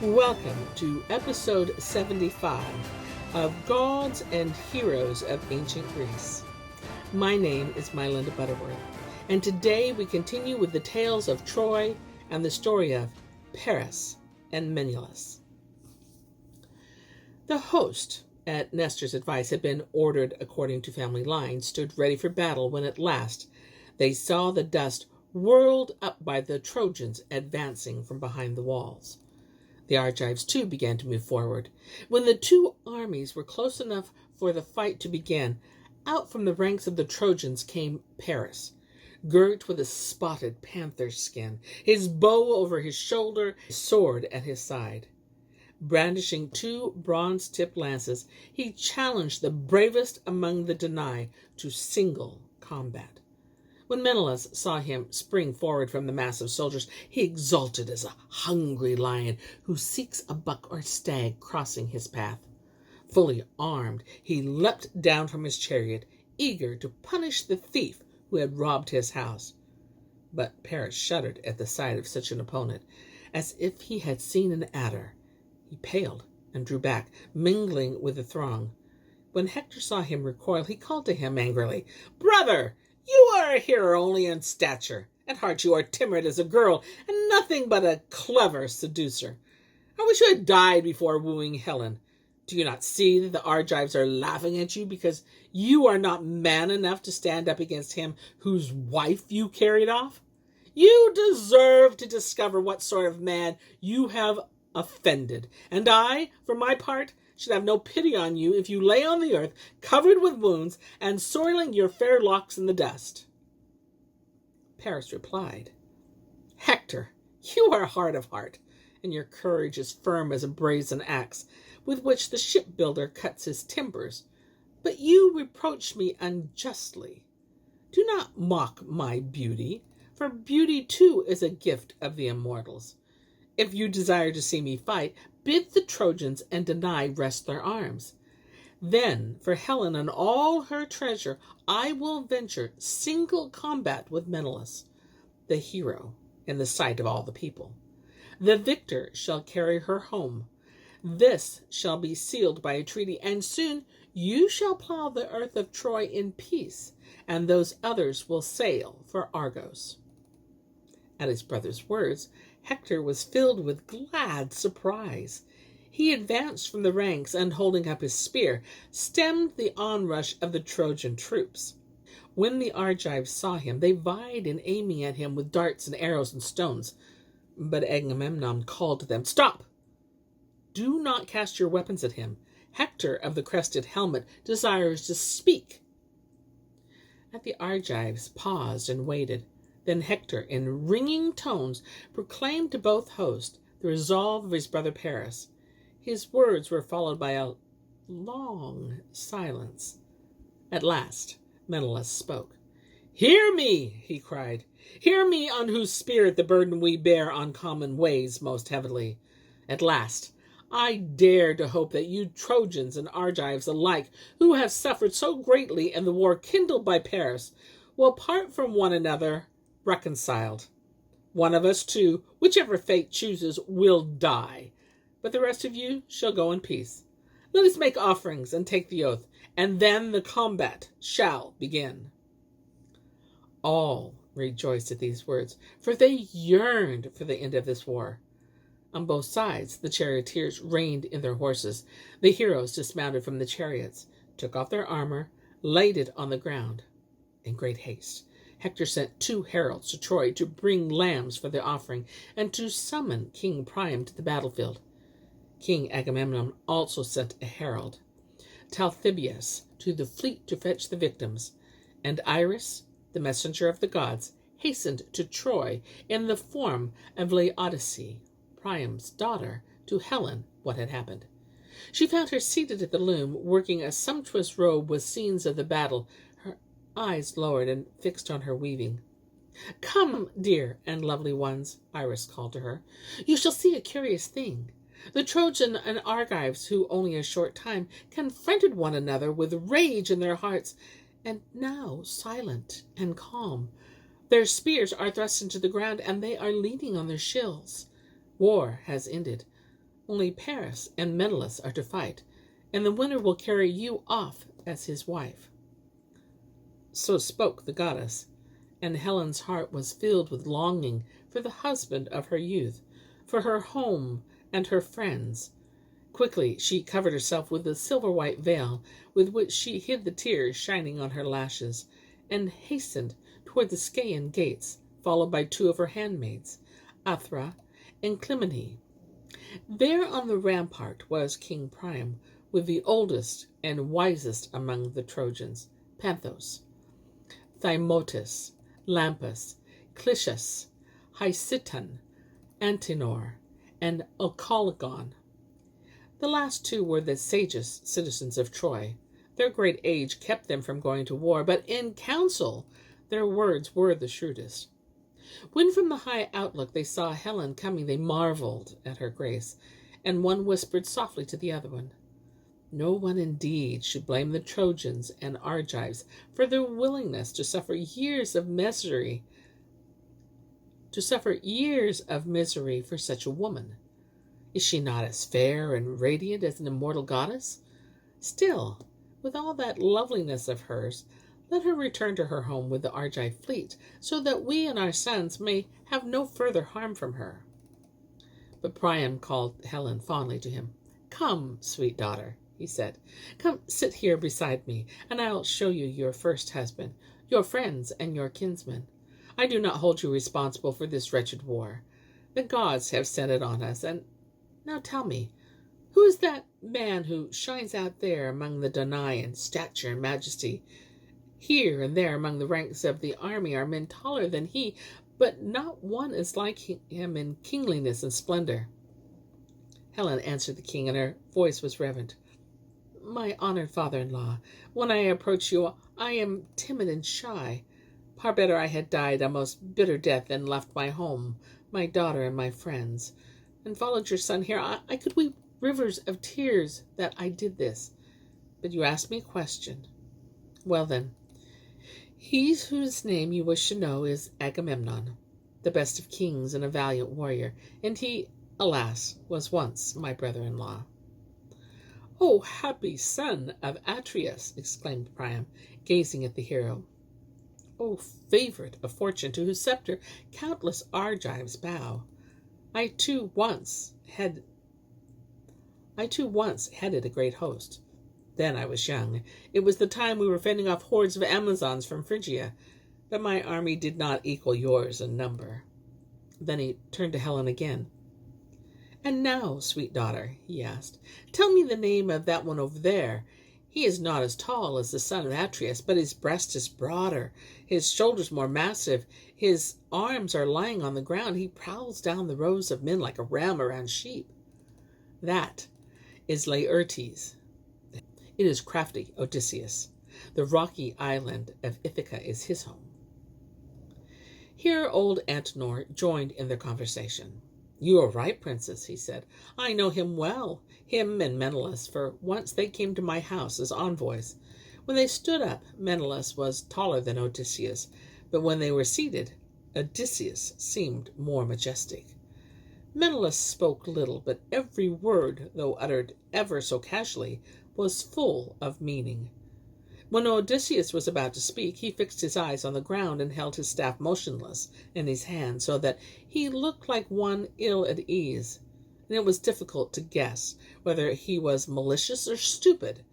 Welcome to episode 75 of Gods and Heroes of Ancient Greece. My name is MyLinda Butterworth, and today we continue with the tales of Troy and the story of Paris and Menelaus. The host, at Nestor's advice, had been ordered according to family line, stood ready for battle when at last they saw the dust whirled up by the Trojans advancing from behind the walls. The Argives, too, began to move forward. When the two armies were close enough for the fight to begin, out from the ranks of the Trojans came Paris, girt with a spotted panther skin, his bow over his shoulder, his sword at his side. Brandishing two bronze-tipped lances, he challenged the bravest among the Danai to single combat. When Menelaus saw him spring forward from the mass of soldiers, he exulted as a hungry lion who seeks a buck or stag crossing his path. Fully armed, he leapt down from his chariot, eager to punish the thief who had robbed his house. But Paris shuddered at the sight of such an opponent, as if he had seen an adder. He paled and drew back, mingling with the throng. When Hector saw him recoil, he called to him angrily, "Brother! You are a hero only in stature. At heart you are timid as a girl, and nothing but a clever seducer. I wish you had died before wooing Helen. Do you not see that the Argives are laughing at you because you are not man enough to stand up against him whose wife you carried off? You deserve to discover what sort of man you have offended, and I, for my part, should have no pity on you if you lay on the earth, covered with wounds, and soiling your fair locks in the dust." Paris replied, "Hector, you are hard of heart, and your courage is firm as a brazen axe, with which the shipbuilder cuts his timbers. But you reproach me unjustly. Do not mock my beauty, for beauty too is a gift of the immortals. If you desire to see me fight, bid the Trojans and Danai rest their arms. Then, for Helen and all her treasure, I will venture single combat with Menelaus, the hero, in the sight of all the people. The victor shall carry her home. This shall be sealed by a treaty, and soon you shall plow the earth of Troy in peace, and those others will sail for Argos." At his brother's words, Hector was filled with glad surprise. He advanced from the ranks and, holding up his spear, stemmed the onrush of the Trojan troops. When the Argives saw him, they vied in aiming at him with darts and arrows and stones. But Agamemnon called to them, "Stop! Do not cast your weapons at him. Hector of the crested helmet desires to speak." And the Argives paused and waited. Then Hector, in ringing tones, proclaimed to both hosts the resolve of his brother Paris. His words were followed by a long silence. At last Menelaus spoke. "Hear me," he cried. "Hear me, on whose spirit the burden we bear on common weighs most heavily. At last I dare to hope that you Trojans and Argives alike, who have suffered so greatly in the war kindled by Paris, will part from one another reconciled. One of us two, whichever fate chooses, will die, but the rest of you shall go in peace. Let us make offerings and take the oath, and then the combat shall begin." All rejoiced at these words, for they yearned for the end of this war. On both sides, the charioteers reined in their horses. The heroes dismounted from the chariots, took off their armor, laid it on the ground. In great haste, Hector sent 2 heralds to Troy to bring lambs for the offering and to summon King Priam to the battlefield. King Agamemnon also sent a herald, Talthybius, to the fleet to fetch the victims, and Iris, the messenger of the gods, hastened to Troy in the form of Laodice, Priam's daughter, to Helen what had happened. She found her seated at the loom, working a sumptuous robe with scenes of the battle, her eyes lowered and fixed on her weaving. "Come, dear and lovely ones," Iris called to her. "You shall see a curious thing. The Trojan and Argives, who only a short time confronted one another with rage in their hearts, and now silent and calm. Their spears are thrust into the ground, and they are leaning on their shields. War has ended. Only Paris and Menelaus are to fight, and the winner will carry you off as his wife." So spoke the goddess, and Helen's heart was filled with longing for the husband of her youth, for her home and her friends. Quickly she covered herself with the silver-white veil with which she hid the tears shining on her lashes, and hastened toward the Scaean gates, followed by 2 of her handmaids, Athra and Clymene. There on the rampart was King Priam, with the oldest and wisest among the Trojans, Panthos, Thymoetes, Lampus, Clitius, Hysiton, Antenor, and Alcalagon. The last 2 were the sagest citizens of Troy. Their great age kept them from going to war, but in council their words were the shrewdest. When from the high outlook they saw Helen coming, they marveled at her grace, and one whispered softly to the other one, "No one indeed should blame the Trojans and Argives for their willingness to suffer years of misery for such a woman. Is she not as fair and radiant as an immortal goddess? Still, with all that loveliness of hers, let her return to her home with the Argive fleet, so that we and our sons may have no further harm from her." But Priam called Helen fondly to him. "Come, sweet daughter," he said. "Come, sit here beside me, and I'll show you your first husband, your friends, and your kinsmen. I do not hold you responsible for this wretched war. The gods have sent it on us, and now tell me, who is that man who shines out there among the Danai in stature and majesty? Here and there among the ranks of the army are men taller than he, but not one is like him in kingliness and splendor." Helen answered the king, and her voice was reverent. "My honored father-in-law, when I approach you, I am timid and shy. Far better I had died a most bitter death than left my home, my daughter, and my friends, and followed your son here. I could weep rivers of tears that I did this. But you asked me a question. Well then, he whose name you wish to know is Agamemnon, the best of kings and a valiant warrior, and he, alas, was once my brother-in-law." "O happy son of Atreus!" exclaimed Priam, gazing at the hero. "O favorite of fortune, to whose scepter countless Argives bow! I too once headed a great host. Then I was young. It was the time we were fending off hordes of Amazons from Phrygia, but my army did not equal yours in number." Then he turned to Helen again. "And now, sweet daughter," he asked, "tell me the name of that one over there. He is not as tall as the son of Atreus, but his breast is broader, his shoulders more massive, his arms are lying on the ground. He prowls down the rows of men like a ram around sheep." "That is Laertes. It is crafty Odysseus. The rocky island of Ithaca is his home." Here old Antenor joined in their conversation. "You are right, princess," he said. "I know him well, him and Menelaus, for once they came to my house as envoys. When they stood up, Menelaus was taller than Odysseus, but when they were seated, Odysseus seemed more majestic. Menelaus spoke little, but every word, though uttered ever so casually, was full of meaning. When Odysseus was about to speak, he fixed his eyes on the ground and held his staff motionless in his hand, so that he looked like one ill at ease, and it was difficult to guess whether he was malicious or stupid.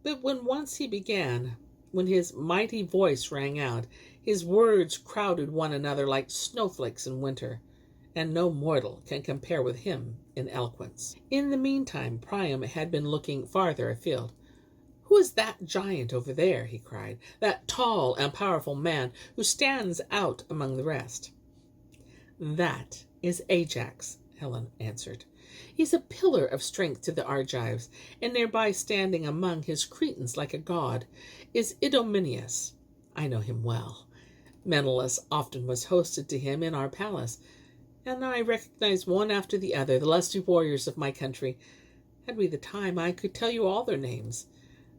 But when once he began, when his mighty voice rang out, his words crowded one another like snowflakes in winter, and no mortal can compare with him in eloquence. In the meantime, Priam had been looking farther afield. "Who is that giant over there?" he cried, "that tall and powerful man who stands out among the rest?" "That is Ajax," Helen answered. "He's a pillar of strength to the Argives, and nearby, standing among his Cretans like a god, is Idomeneus. I know him well. Menelaus often was hosted to him in our palace, and I recognize one after the other the lusty warriors of my country. Had we the time, I could tell you all their names.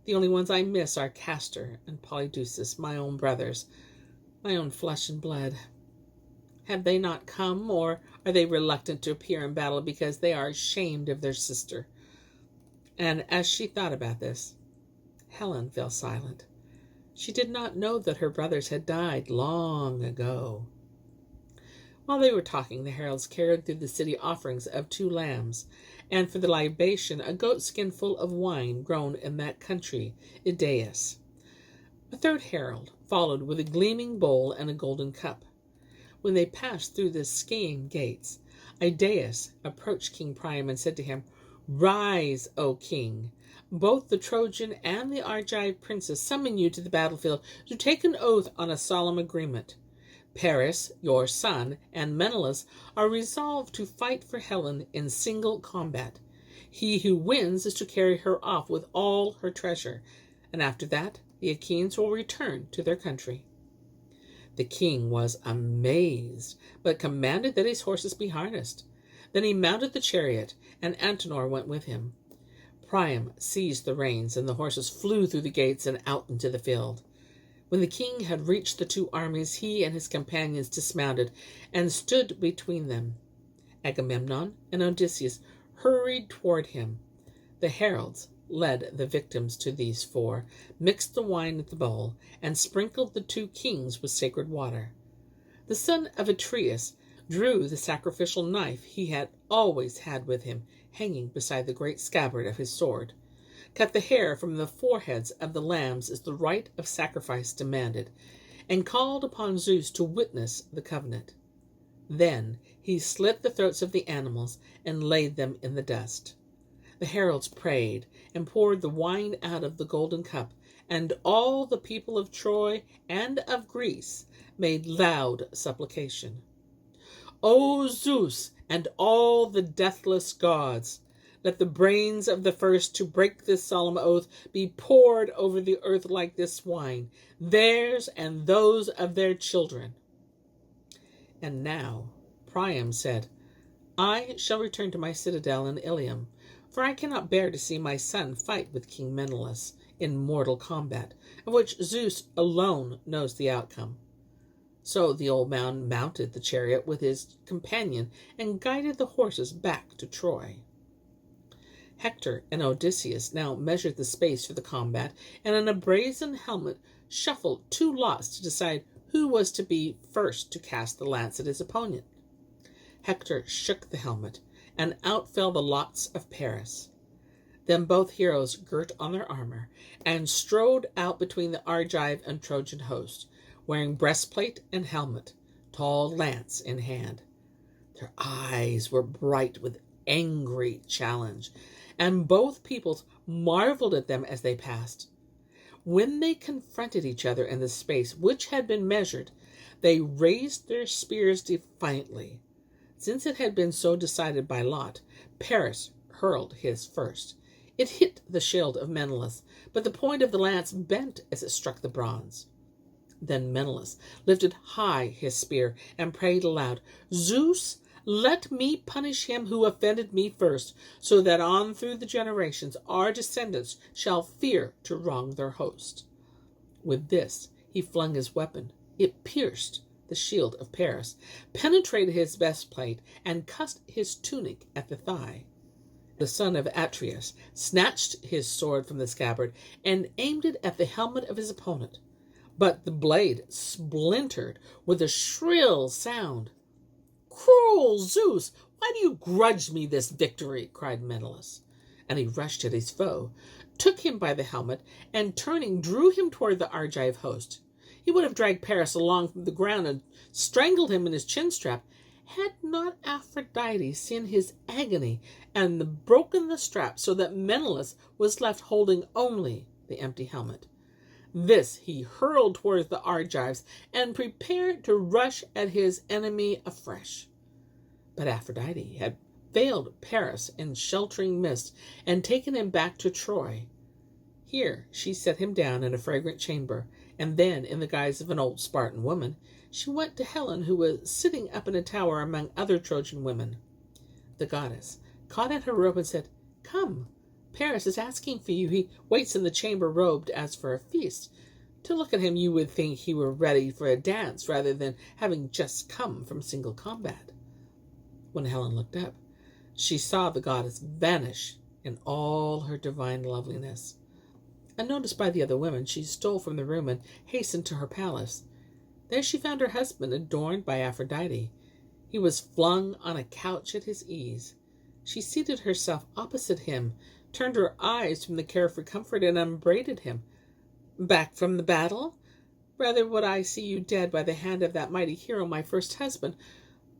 The only ones I miss are Castor and Polydeuces, my own brothers, my own flesh and blood. Have they not come, or are they reluctant to appear in battle because they are ashamed of their sister? And as she thought about this, Helen fell silent. She did not know that her brothers had died long ago. While they were talking, the heralds carried through the city offerings of 2 lambs, and for the libation a goatskin full of wine grown in that country, Idaeus. A 3rd herald followed with a gleaming bowl and a golden cup. When they passed through the skiing gates, Idaeus approached King Priam and said to him, "Rise, O king! Both the Trojan and the Argive princess summon you to the battlefield to take an oath on a solemn agreement. Paris, your son, and Menelaus are resolved to fight for Helen in single combat. He who wins is to carry her off with all her treasure, and after that the Achaeans will return to their country." The king was amazed, but commanded that his horses be harnessed. Then he mounted the chariot, and Antenor went with him. Priam seized the reins, and the horses flew through the gates and out into the field. When the king had reached the 2 armies, he and his companions dismounted and stood between them. Agamemnon and Odysseus hurried toward him. The heralds led the victims to these 4, mixed the wine at the bowl, and sprinkled the 2 kings with sacred water. The son of Atreus drew the sacrificial knife he had always had with him, hanging beside the great scabbard of his sword. Cut the hair from the foreheads of the lambs as the rite of sacrifice demanded, and called upon Zeus to witness the covenant. Then he slit the throats of the animals and laid them in the dust. The heralds prayed and poured the wine out of the golden cup, and all the people of Troy and of Greece made loud supplication. "O Zeus and all the deathless gods, let the brains of the first to break this solemn oath be poured over the earth like this wine, theirs and those of their children." And now Priam said, "I shall return to my citadel in Ilium, for I cannot bear to see my son fight with King Menelaus in mortal combat, of which Zeus alone knows the outcome." So the old man mounted the chariot with his companion and guided the horses back to Troy. Hector and Odysseus now measured the space for the combat, and in a brazen helmet shuffled 2 lots to decide who was to be first to cast the lance at his opponent. Hector shook the helmet, and out fell the lots of Paris. Then both heroes girt on their armor and strode out between the Argive and Trojan host, wearing breastplate and helmet, tall lance in hand. Their eyes were bright with angry challenge, and both peoples marveled at them as they passed. When they confronted each other in the space which had been measured, they raised their spears defiantly. Since it had been so decided by lot, Paris hurled his first. It hit the shield of Menelaus, but the point of the lance bent as it struck the bronze. Then Menelaus lifted high his spear and prayed aloud, "Zeus, let me punish him who offended me first, so that on through the generations our descendants shall fear to wrong their host." With this he flung his weapon. It pierced the shield of Paris, penetrated his breastplate, and cut his tunic at the thigh. The son of Atreus snatched his sword from the scabbard and aimed it at the helmet of his opponent. But the blade splintered with a shrill sound. "Cruel Zeus, why do you grudge me this victory?" cried Menelaus. And he rushed at his foe, took him by the helmet, and turning drew him toward the Argive host. He would have dragged Paris along from the ground and strangled him in his chin-strap, had not Aphrodite seen his agony and broken the strap so that Menelaus was left holding only the empty helmet. This he hurled towards the Argives and prepared to rush at his enemy afresh. But Aphrodite had veiled Paris in sheltering mist and taken him back to Troy. Here she set him down in a fragrant chamber, and then, in the guise of an old Spartan woman, she went to Helen, who was sitting up in a tower among other Trojan women. The goddess caught at her robe and said, "Come, Paris is asking for you. He waits in the chamber robed as for a feast. To look at him, you would think he were ready for a dance rather than having just come from single combat. When Helen looked up, she saw the goddess vanish in all her divine loveliness. Unnoticed by the other women, she stole from the room and hastened to her palace. There she found her husband adorned by Aphrodite. He was flung on a couch at his ease. She seated herself opposite him, turned her eyes from the carefree comfort, and upbraided him. "Back from the battle? Rather would I see you dead by the hand of that mighty hero, my first husband.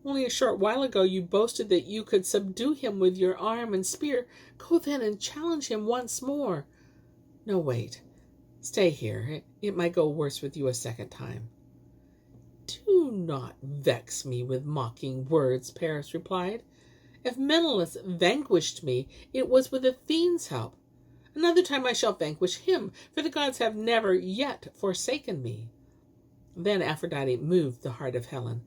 Only a short while ago you boasted that you could subdue him with your arm and spear. Go then and challenge him once more. No, wait. Stay here. It might go worse with you a second time." "Do not vex me with mocking words," Paris replied. "If Menelaus vanquished me, it was with Athene's help. Another time I shall vanquish him, for the gods have never yet forsaken me." Then Aphrodite moved the heart of Helen.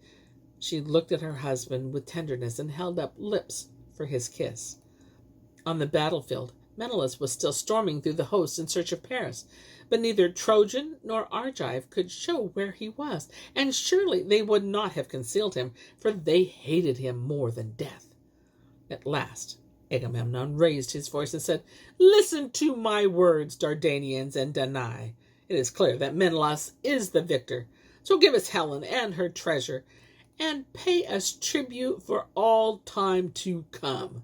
She looked at her husband with tenderness and held up lips for his kiss. On the battlefield, Menelaus was still storming through the host in search of Paris, but neither Trojan nor Argive could show where he was, and surely they would not have concealed him, for they hated him more than death. At last Agamemnon raised his voice and said, "Listen to my words, Dardanians and Danai. It is clear that Menelaus is the victor, so give us Helen and her treasure, and pay us tribute for all time to come."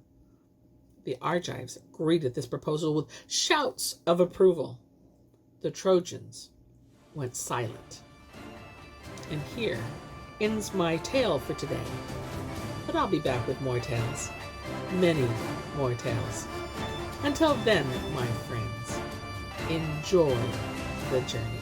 The Argives greeted this proposal with shouts of approval. The Trojans went silent. And here ends my tale for today. But I'll be back with more tales. Many more tales. Until then, my friends, enjoy the journey.